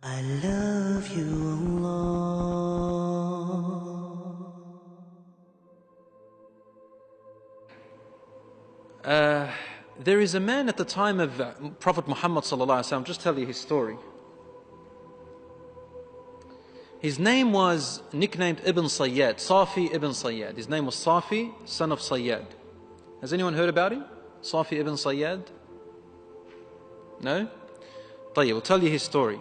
I love you, Allah. There is a man at the time of Prophet Muhammad sallallahu alaihi wasallam. Just tell you his story. His name was nicknamed Ibn Sayyad, Safi ibn Sayyad. His name was Safi, son of Sayyad. Has anyone heard about him? Safi ibn Sayyad? No? طيب, we'll tell you his story.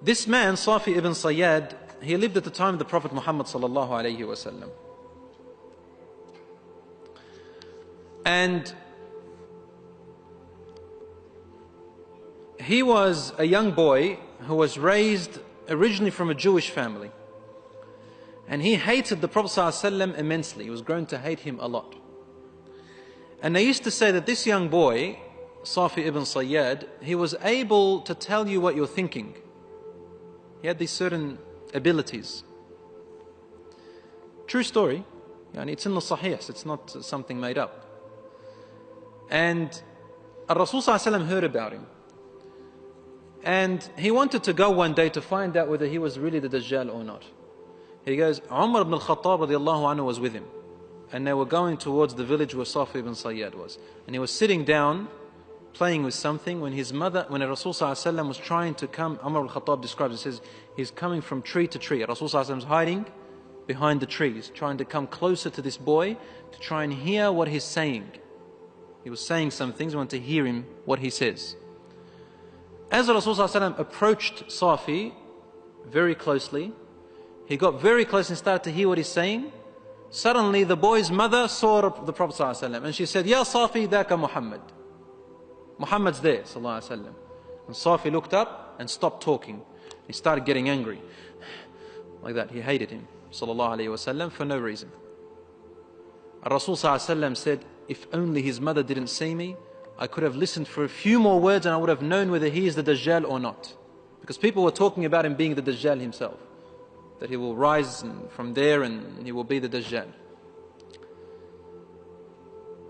This man, Safi ibn Sayyad, he lived at the time of the Prophet Muhammad sallallahu alaihi wasallam. And he was a young boy who was raised originally from a Jewish family. And he hated the Prophet ﷺ immensely. He was grown to hate him a lot. And they used to say that this young boy, Safi ibn Sayyad, he was able to tell you what you're thinking. He had these certain abilities. True story. Yani it's in the Sahih, it's not something made up. And Rasul ﷺ heard about him. And he wanted to go one day to find out whether he was really the Dajjal or not. He goes, Umar ibn al-Khattab radiallahu anhu was with him. And they were going towards the village where Safi ibn Sayyad was. And he was sitting down, playing with something, when his mother, when Rasul ﷺ was trying to come, Umar al-Khattab describes, he says, he's coming from tree to tree. Rasul ﷺ is hiding behind the trees, trying to come closer to this boy to try and hear what he's saying. He was saying some things, we want to hear him, what he says. As Rasul ﷺ approached Safi very closely, he got very close and started to hear what he's saying. Suddenly the boy's mother saw the Prophet ﷺ and she said, Ya Safi, dhaka Muhammad. Muhammad's there, sallallahu alaihi wasallam. And Safi looked up and stopped talking. He started getting angry. Like that, he hated him, sallallahu alaihi wasallam, for no reason. Rasul sallallahu alaihi wasallam said, if only his mother didn't see me, I could have listened for a few more words and I would have known whether he is the Dajjal or not. Because people were talking about him being the Dajjal himself. That he will rise from there and he will be the Dajjal.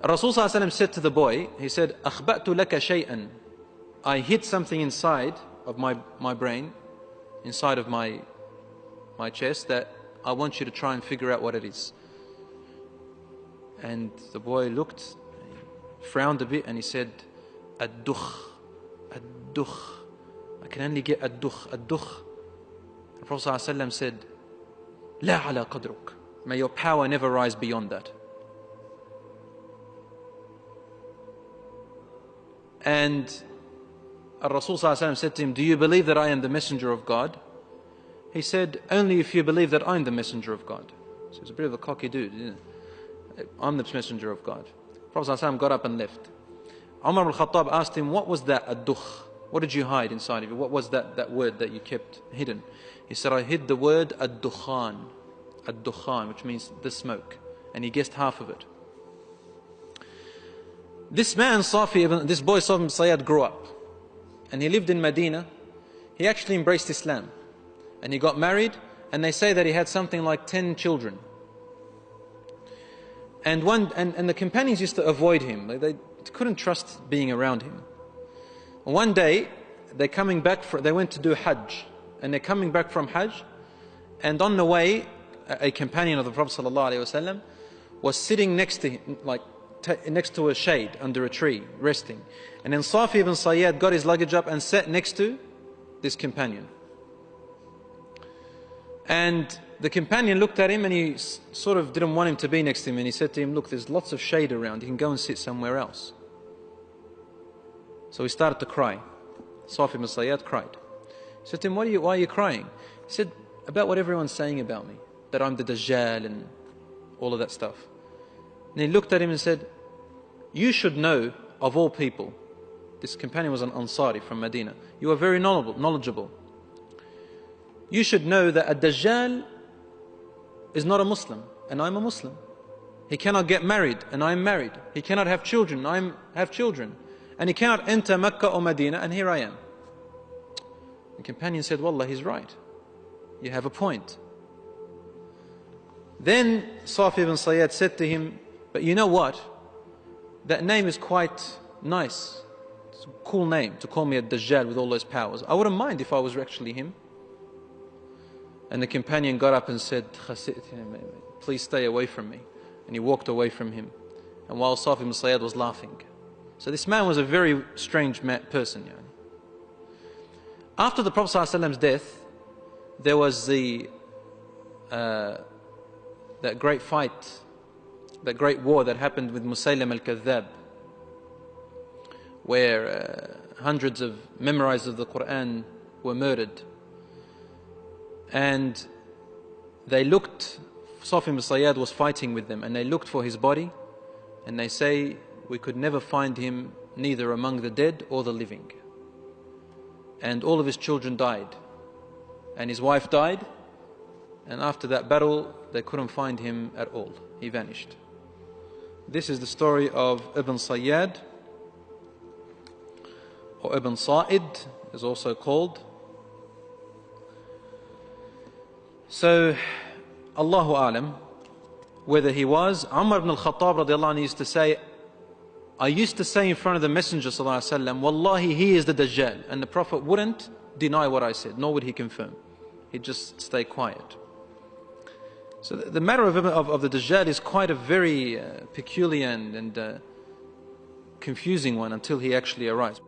Rasul sallallahu alaihi wasallam said to the boy, he said, أَخْبَأْتُ لَكَ شَيْئًا. I hid something inside of my brain, inside of my chest, that I want you to try and figure out what it is. And the boy looked, frowned a bit, and he said, Ad-dukh, Ad-dukh. I can only get Ad-dukh, Ad-dukh. The Prophet ﷺ said, La ala qadruk. May your power never rise beyond that. And Rasul ﷺ said to him, do you believe that I am the messenger of God? He said, only if you believe that I'm the messenger of God. So he's a bit of a cocky dude, isn't it? I'm the messenger of God. Prophet ﷺ got up and left. Umar al-Khattab asked him, what was that ad-dukh? What did you hide inside of you? What was that word that you kept hidden? He said, I hid the word ad-dukhan. Ad-dukhan, which means the smoke. And he guessed half of it. This man, this boy Safi ibn Sayyad, grew up. And he lived in Medina. He actually embraced Islam. And he got married. And they say that he had something like 10 children. And the companions used to avoid him. They couldn't trust being around him. One day, they went to do Hajj. And they're coming back from Hajj. And on the way, a companion of the Prophet ﷺ was sitting next to him, next to a shade under a tree, resting. And then Safi ibn Sayyad got his luggage up and sat next to this companion. And the companion looked at him and he sort of didn't want him to be next to him. And he said to him, look, there's lots of shade around. You can go and sit somewhere else. So he started to cry. Safi ibn Sayyad cried. He said to him, why are you crying? He said, about what everyone's saying about me. That I'm the Dajjal and all of that stuff. And he looked at him and said, you should know, of all people, this companion was an Ansari from Medina, you are very knowledgeable. You should know that a Dajjal is not a Muslim, and I'm a Muslim. He cannot get married, and I'm married. He cannot have children, and I have children. And he cannot enter Mecca or Medina, and here I am. The companion said, Wallah, he's right. You have a point. Then Safi ibn Sayyad said to him, but you know what? That name is quite nice. It's a cool name to call me a Dajjal with all those powers. I wouldn't mind if I was actually him. And the companion got up and said, please stay away from me. And he walked away from him. And while Safi ibn Sayyad was laughing. So this man was a very strange person. After the Prophet ﷺ's death, there was that great fight, that great war that happened with Musaylim al-Kadhdhab, where hundreds of memorizers of the Quran were murdered. And they looked, Safi ibn Sayyad was fighting with them, and they looked for his body, and they say, we could never find him neither among the dead or the living. And all of his children died, and his wife died, and after that battle they couldn't find him at all. He vanished. This is the story of Ibn Sayyad, or Ibn Sa'id is also called. So, Allahu A'lam, whether he was. Umar ibn al-Khattab radiallahu anhu used to say, I used to say in front of the Messenger sallallahu alaihi wasallam, Wallahi, he is the Dajjal. And the Prophet wouldn't deny what I said, nor would he confirm. He'd just stay quiet. So the matter of the Dajjal is quite a very peculiar and confusing one until he actually arrives.